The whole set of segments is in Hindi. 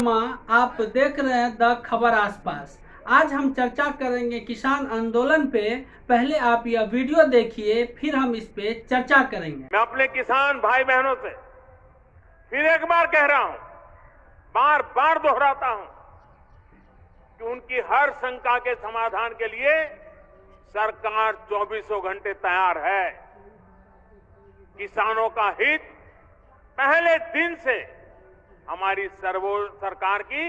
सिनेमा आप देख रहे हैं द खबर आसपास। आज हम चर्चा करेंगे किसान आंदोलन पे। पहले आप यह वीडियो देखिए, फिर हम इस पे चर्चा करेंगे। मैं अपने किसान भाई बहनों से फिर एक बार कह रहा हूं, बार बार दोहराता हूं कि उनकी हर शंका के समाधान के लिए सरकार 24 घंटे तैयार है। किसानों का हित पहले दिन से हमारी सरकार की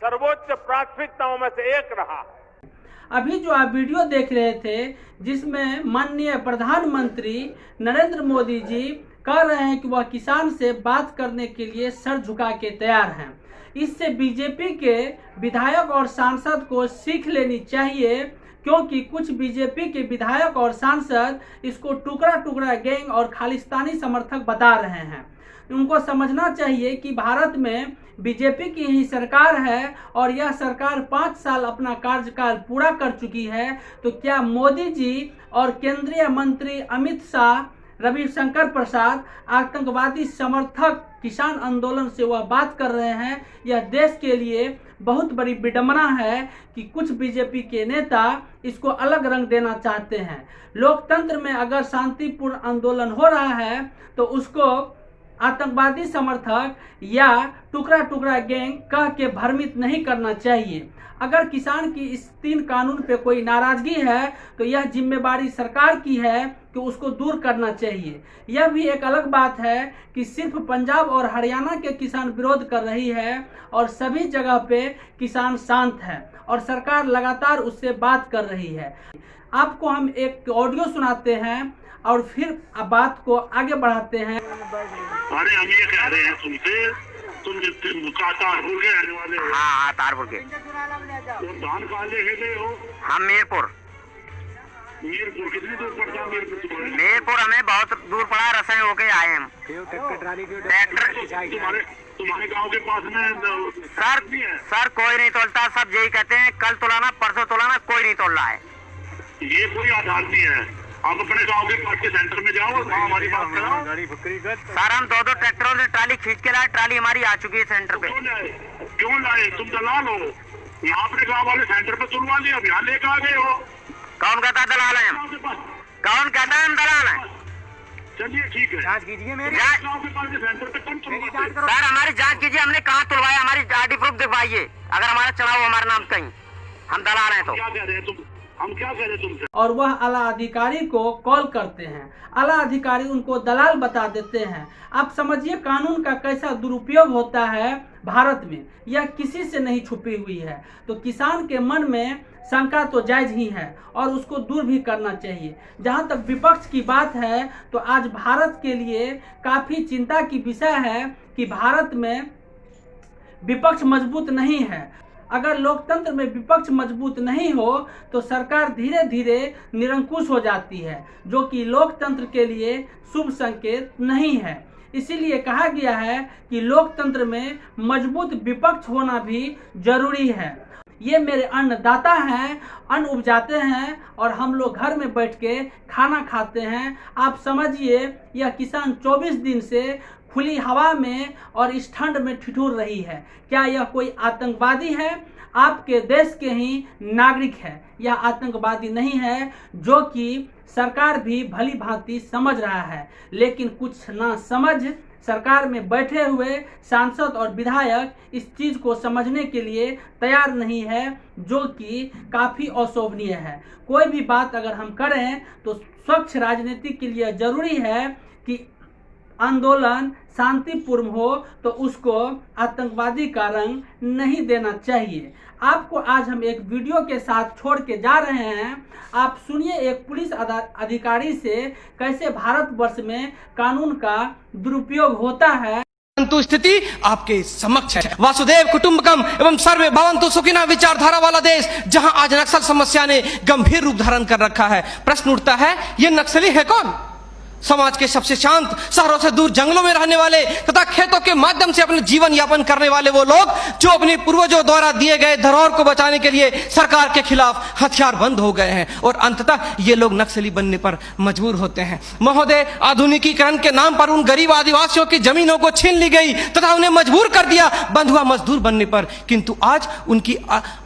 सर्वोच्च प्राथमिकताओं में से एक रहा है। अभी जो आप वीडियो देख रहे थे, जिसमें माननीय प्रधानमंत्री नरेंद्र मोदी जी कह रहे हैं कि वह किसान से बात करने के लिए सर झुका के तैयार हैं। इससे बीजेपी के विधायक और सांसद को सीख लेनी चाहिए, क्योंकि कुछ बीजेपी के विधायक और सांसद इसको टुकड़ा टुकड़ा गैंग और खालिस्तानी समर्थक बता रहे हैं। उनको समझना चाहिए कि भारत में बीजेपी की ही सरकार है और यह सरकार 5 साल अपना कार्यकाल पूरा कर चुकी है। तो क्या मोदी जी और केंद्रीय मंत्री अमित शाह, रविशंकर प्रसाद आतंकवादी समर्थक किसान आंदोलन से वह बात कर रहे हैं? यह देश के लिए बहुत बड़ी विडंबना है कि कुछ बीजेपी के नेता इसको अलग रंग देना चाहते हैं। लोकतंत्र में अगर शांतिपूर्ण आंदोलन हो रहा है तो उसको आतंकवादी समर्थक या टुकड़ा टुकड़ा गैंग कह के भ्रमित नहीं करना चाहिए। अगर किसान की इस 3 कानून पे कोई नाराजगी है तो यह जिम्मेवारी सरकार की है कि उसको दूर करना चाहिए। यह भी एक अलग बात है कि सिर्फ पंजाब और हरियाणा के किसान विरोध कर रही है और सभी जगह पे किसान शांत है और सरकार लगातार उससे बात कर रही है। आपको हम एक ऑडियो सुनाते हैं और फिर बात को आगे बढ़ाते हैं। अरे हम ये कह रहे हैं तुम तारपुर के रहने वाले हो? हाँ, तारपुर के। तो धान कहाँ ले गए हो? हम मीरपुर कितनी दूर पड़ता है मीरपुर हमें बहुत दूर पड़ा, रसोई होके आए हम। ट्रैक्टर तुम्हारे गांव के पास में सर कोई नहीं तोलता, सब यही कहते हैं कल तोलाना परसों तोलाना, कोई नहीं तोल रहा है। ये कोई आधार नहीं है। आप अपने गांव के पास के सेंटर में जाओ, हमारी बात कराओ। सर हम 2 ट्रैक्टरों से ट्राली खींच के लाए, ट्राली हमारी आ चुकी है सेंटर पे। क्यों लाए? तुम दलाल हो। यहाँ अपने गांव वाले सेंटर पे तुलवा लिया, अब यहाँ लेकर आ गए हो। कौन कहता है दलाल है हम? कौन कहता है हम दलाल हैं? चलिए ठीक है, जांच कीजिए मेरी। गांव के पास के सेंटर पे कौन तुलवाते? सर हमारी जांच कीजिए, हमने कहाँ तुलवाया, हमारी आईडी प्रूफ दिखवाइए। अगर हमारा चढ़ा हो हमारे नाम कहीं, हम दलाल हैं तो। क्या कह रहे हैं तुम? हम क्या कह रहे हैं तुमसे? और वह आला अधिकारी को कॉल करते हैं। आला अधिकारी उनको दलाल बता देते हैं। आप समझिए कानून का कैसा दुरुपयोग होता है भारत में, यह किसी से नहीं छुपी हुई है। तो किसान के मन में शंका तो जायज ही है और उसको दूर भी करना चाहिए। जहां तक विपक्ष की बात है तो आज भारत के लिए काफी चिंता की विषय है कि भारत में विपक्ष मजबूत नहीं है। अगर लोकतंत्र में विपक्ष मजबूत नहीं हो तो सरकार धीरे धीरे निरंकुश हो जाती है, जो कि लोकतंत्र के लिए शुभ संकेत नहीं है। इसीलिए कहा गया है कि लोकतंत्र में मजबूत विपक्ष होना भी जरूरी है। ये मेरे अन्नदाता हैं, अन्न उपजाते हैं और हम लोग घर में बैठ के खाना खाते हैं। आप समझिए यह किसान 24 दिन से खुली हवा में और इस ठंड में ठिठुर रही है। क्या यह कोई आतंकवादी है? आपके देश के ही नागरिक है। यह आतंकवादी नहीं है, जो कि सरकार भी भली भांति समझ रहा है, लेकिन कुछ ना समझ सरकार में बैठे हुए सांसद और विधायक इस चीज को समझने के लिए तैयार नहीं है, जो कि काफी अशोभनीय है। कोई भी बात अगर हम करें तो स्वच्छ राजनीति के लिए जरूरी है कि आंदोलन शांतिपूर्ण हो, तो उसको आतंकवादी का रंग नहीं देना चाहिए। आपको आज हम एक वीडियो के साथ छोड़ के जा रहे हैं। आप सुनिए एक पुलिस अधिकारी से कैसे भारतवर्ष में कानून का दुरुपयोग होता है। परंतु स्थिति आपके समक्ष है। वासुदेव कुटुंबकम एवं सर्वे भवन्तु सुखिनः विचारधारा वाला देश, जहां आज नक्सल समस्या ने गंभीर रूप धारण कर रखा है। प्रश्न उठता है, ये नक्सली है कौन? समाज के सबसे शांत, शहरों से दूर जंगलों में रहने वाले तथा खेतों के माध्यम से अपने जीवन यापन करने वाले वो लोग जो अपने पूर्वजों द्वारा दिए गए धरोहर को बचाने के लिए सरकार के खिलाफ हथियार बंद हो गए हैं और अंततः ये लोग नक्सली बनने पर मजबूर होते हैं। महोदय, आधुनिकीकरण के नाम पर उन गरीब आदिवासियों की जमीनों को छीन ली गई तथा उन्हें मजबूर कर दिया बंधुआ मजदूर बनने पर, किंतु आज उनकी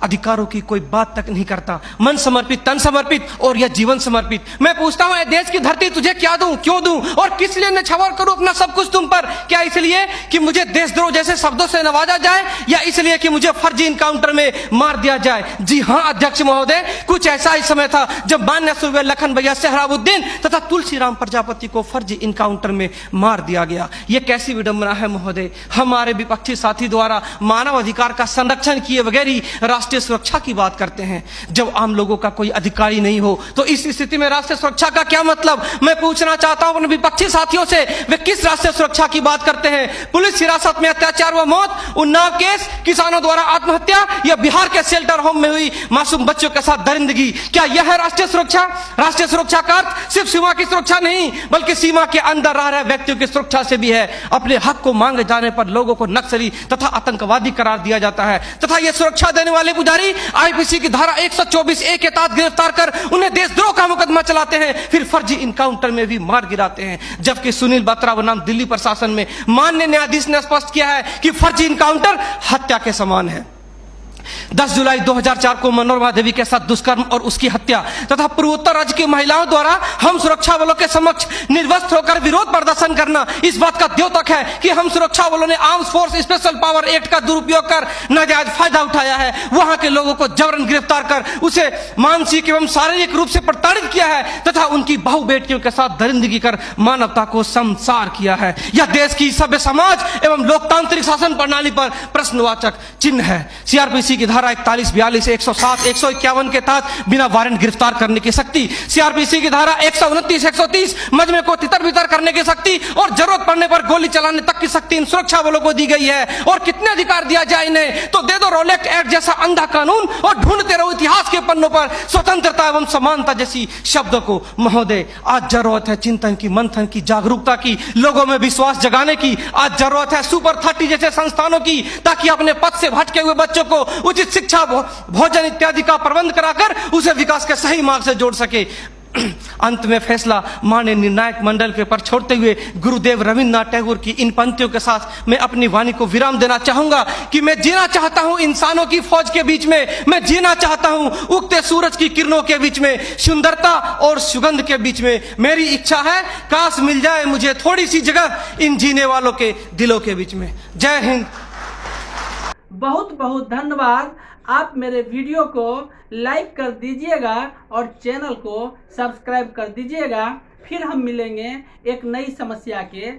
अधिकारों की कोई बात तक नहीं करता। मन समर्पित, तन समर्पित और यह जीवन समर्पित। मैं पूछता हूं, देश की धरती तुझे क्या दूं, क्यों दूं और किस लिए न्यौछावर करूं अपना सब कुछ तुम पर? क्या इसलिए कि मुझे देशद्रोह जैसे शब्दों से नवाजा जाए या इसलिए कि मुझे फर्जी इनकाउंटर में मार दिया जाए? जी हां अध्यक्ष महोदय, कुछ ऐसा ही समय था जब मान्य सूबे लखन भैया सोहराबुद्दीन तथा तुलसीराम प्रजापति को फर्जी इनकाउंटर में मार दिया गया। यह कैसी विडंबना है महोदय। हमारे विपक्षी साथी द्वारा मानव अधिकार का संरक्षण किए बगैर ही राष्ट्रीय सुरक्षा की बात करते हैं। जब आम लोगों का कोई अधिकारी नहीं हो तो इस स्थिति में राष्ट्रीय सुरक्षा का क्या मतलब? मैं पूछना चाहता हूं अपने विपक्षी साथियों से, वे किस राष्ट्रीय सुरक्षा की बात करते हैं? पुलिस हिरासत में अत्याचार व मौत, उन्नाव केस, किसानों द्वारा आत्महत्या या बिहार के शेल्टर होम में हुई मासूम बच्चों के साथ दरिंदगी, क्या यह है राष्ट्रीय सुरक्षा? राष्ट्रीय सुरक्षा का अर्थ सिर्फ सीमा की सुरक्षा नहीं बल्कि सीमा के अंदर रह रहे व्यक्तियों की सुरक्षा से भी है। अपने हक को मांगे जाने पर लोगों को नक्सली तथा आतंकवादी करार दिया जाता है तथा यह सुरक्षा देने वाले पुजारी आईपीसी की धारा 124A के तहत गिरफ्तार कर उन्हें देशद्रोह का मुकदमा चलाते हैं, फिर फर्जी इनकाउंटर में भी मार गिराते हैं। जबकि सुनील बत्रा बनाम दिल्ली प्रशासन में माननीय न्यायाधीश ने स्पष्ट किया है कि फर्जी इनकाउंटर हत्या के समान है। 10 जुलाई 2004 को मनोरमा देवी के साथ दुष्कर्म और उसकी हत्या तथा पूर्वोत्तर राज्य की महिलाओं द्वारा हम सुरक्षा बलों के समक्ष निर्वस्त्र होकर विरोध प्रदर्शन करना इस बात का द्योतक है कि हम सुरक्षा बलों ने arms force special power act का दुरुपयोग कर नाजायज फायदा उठाया है। वहां के लोगों को जबरन गिरफ्तार कर उसे मानसिक एवं शारीरिक रूप से प्रताड़ित किया है तथा उनकी बहु बेटियों के साथ दरिंदगी कर मानवता को संसार किया है। यह देश की सभ्य समाज एवं लोकतांत्रिक शासन प्रणाली पर प्रश्नवाचक चिन्ह है। सीआरपीसी की धारा 41, 42, 107, 151 के तहत बिना वारंट गिरफ्तार करने की शक्ति, सीआरपीसी की धारा 129, 130 मजमे को तितर बितर करने की शक्ति और जरूरत पड़ने पर गोली चलाने तक की शक्ति इन सुरक्षा बलों को दी गई है। और कितने अधिकार दिया जाए इन्हें? तो दे दो रोलेक्ट एक्ट जैसा अंधा कानून और ढूंढते रहो इतिहास के पन्नों पर स्वतंत्रता एवं समानता जैसी शब्दों को। महोदय, आज जरूरत है चिंतन की, मंथन की, जागरूकता की, लोगों में विश्वास जगाने की। आज जरूरत है सुपर 30 जैसे संस्थानों की ताकि अपने पथ से भटके हुए बच्चों को उचित शिक्षा, भोजन इत्यादि का प्रबंध कराकर उसे विकास के सही मार्ग से जोड़ सके। अंत में फैसला माननीय निर्णायक मंडल के पर छोड़ते हुए गुरुदेव रविन्द्रनाथ टैगोर की इन पंक्तियों के साथ मैं अपनी वाणी को विराम देना चाहूंगा कि मैं जीना चाहता हूं इंसानों की फौज के बीच में, मैं जीना चाहता हूं उगते सूरज की किरणों के बीच में, सुंदरता और सुगंध के बीच में। मेरी इच्छा है काश मिल जाए मुझे थोड़ी सी जगह इन जीने वालों के दिलों के बीच में। जय हिंद। बहुत बहुत धन्यवाद। आप मेरे वीडियो को लाइक कर दीजिएगा और चैनल को सब्सक्राइब कर दीजिएगा। फिर हम मिलेंगे एक नई समस्या के